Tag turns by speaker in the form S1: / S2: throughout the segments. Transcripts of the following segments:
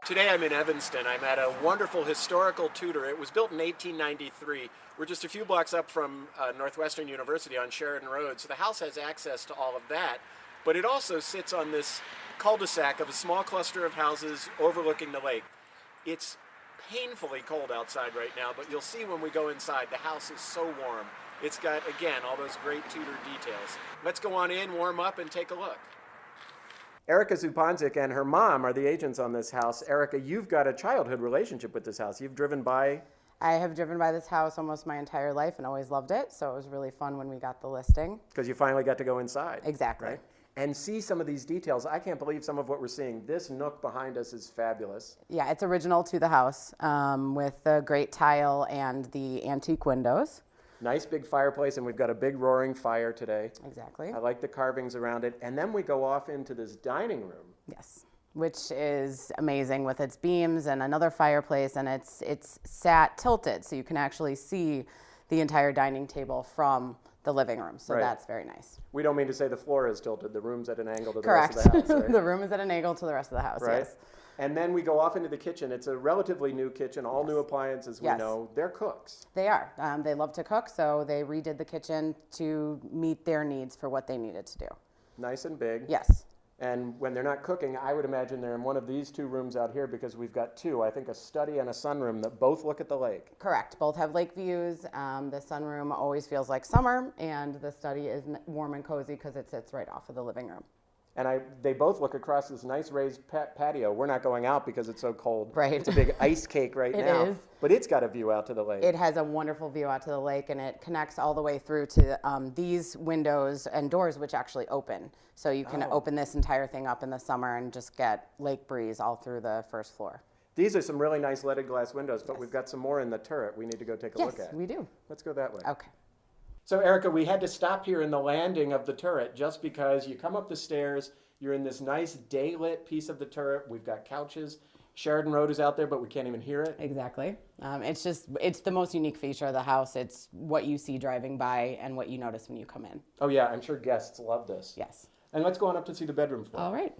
S1: Today I'm in Evanston. I'm at a wonderful historical Tudor. It was built in 1893. We're just a few blocks up from Northwestern University on Sheridan Road, so the house has access to all of that. But it also sits on this cul-de-sac of a small cluster of houses overlooking the lake. It's painfully cold outside right now, but you'll see when we go inside, the house is so warm. It's got, again, all those great Tudor details. Let's go on in, warm up, and take a look. Erica Zupanzik and her mom are the agents on this house. Erica, you've got a childhood relationship with this house. You've driven by.
S2: I have driven by this house almost my entire life and always loved it, so it was really fun when we got the listing.
S1: Because you finally got to go inside.
S2: Exactly.
S1: Right? And see some of these details. I can't believe some of what we're seeing. This nook behind us is fabulous.
S2: Yeah, it's original to the house with the great tile and the antique windows.
S1: Nice big fireplace, and we've got a big roaring fire today.
S2: Exactly.
S1: I like the carvings around it. And then we go off into this dining room.
S2: Yes, which is amazing with its beams and another fireplace, and it's sat tilted, so you can actually see the entire dining table from the living room, so
S1: Right.
S2: That's very nice.
S1: We don't mean to say the floor is tilted. The room's at an angle to the
S2: Correct.
S1: rest of the house, right?
S2: The room is at an angle to the rest of the house,
S1: Right.
S2: yes.
S1: And then we go off into the kitchen. It's a relatively new kitchen, all new appliances we
S2: Yes.
S1: know. They're cooks.
S2: They are. They love to cook, so they redid the kitchen to meet their needs for what they needed to do.
S1: Nice and big.
S2: Yes.
S1: And when they're not cooking, I would imagine they're in one of these two rooms out here because we've got two, I think a study and a sunroom that both look at the lake.
S2: Correct. Both have lake views. The sunroom always feels like summer, and the study is warm and cozy because it sits right off of the living room.
S1: And they both look across this nice raised patio. We're not going out because it's so cold.
S2: Right.
S1: It's a big ice cake right now.
S2: It is.
S1: But it's got a view out to the lake.
S2: It has a wonderful view out to the lake, and it connects all the way through to these windows and doors, which actually open. So you can open this entire thing up in the summer and just get lake breeze all through the first floor.
S1: These are some really nice leaded glass windows, but we've got some more in the turret we need to go take a look at.
S2: Yes, we do.
S1: Let's go that way.
S2: Okay.
S1: So, Erica, we had to stop here in the landing of the turret just because you come up the stairs, you're in this nice day-lit piece of the turret. We've got couches. Sheridan Road is out there, but we can't even hear it.
S2: Exactly. It's the most unique feature of the house. It's what you see driving by and what you notice when you come in.
S1: Oh, yeah, I'm sure guests love this.
S2: Yes.
S1: And let's go on up to see the bedroom floor.
S2: All right.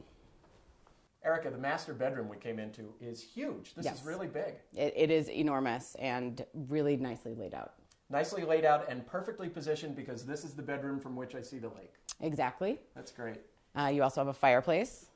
S1: Erica, the master bedroom we came into is huge. This is really big.
S2: It is enormous and really nicely laid out.
S1: Nicely laid out and perfectly positioned because this is the bedroom from which I see the lake.
S2: Exactly.
S1: That's great.
S2: You also have a fireplace.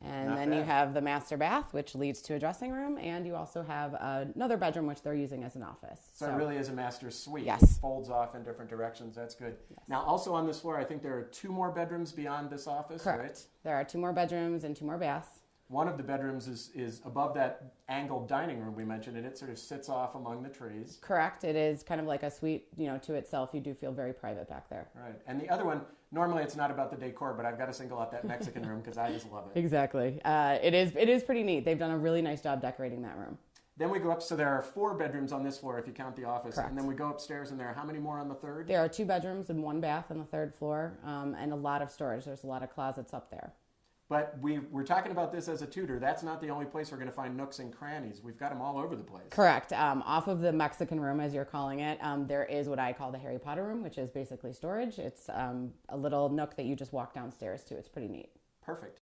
S2: And
S1: Not
S2: then you
S1: bad.
S2: have the master bath, which leads to a dressing room. And you also have another bedroom, which they're using as an office.
S1: So it really is a master suite.
S2: Yes.
S1: It folds off in different directions. That's good. Yes. Now, also on this floor, I think there are two more bedrooms beyond this office,
S2: Correct.
S1: right?
S2: There are two more bedrooms and two more baths.
S1: One of the bedrooms is above that angled dining room we mentioned, and it sort of sits off among the trees.
S2: Correct. It is kind of like a suite, to itself. You do feel very private back there.
S1: Right. And the other one, normally it's not about the decor, but I've got to single out that Mexican room because I just love it.
S2: Exactly. It is pretty neat. They've done a really nice job decorating that room.
S1: Then we go up, so there are 4 bedrooms on this floor if you count the office.
S2: Correct.
S1: And then we go upstairs, and there are how many more on the third?
S2: There are 2 bedrooms and 1 bath on the 3rd floor, and a lot of storage. There's a lot of closets up there.
S1: But we're talking about this as a Tudor. That's not the only place we're going to find nooks and crannies. We've got them all over the place.
S2: Correct. Off of the Mexican room, as you're calling it, there is what I call the Harry Potter room, which is basically storage. It's a little nook that you just walk downstairs to. It's pretty neat.
S1: Perfect.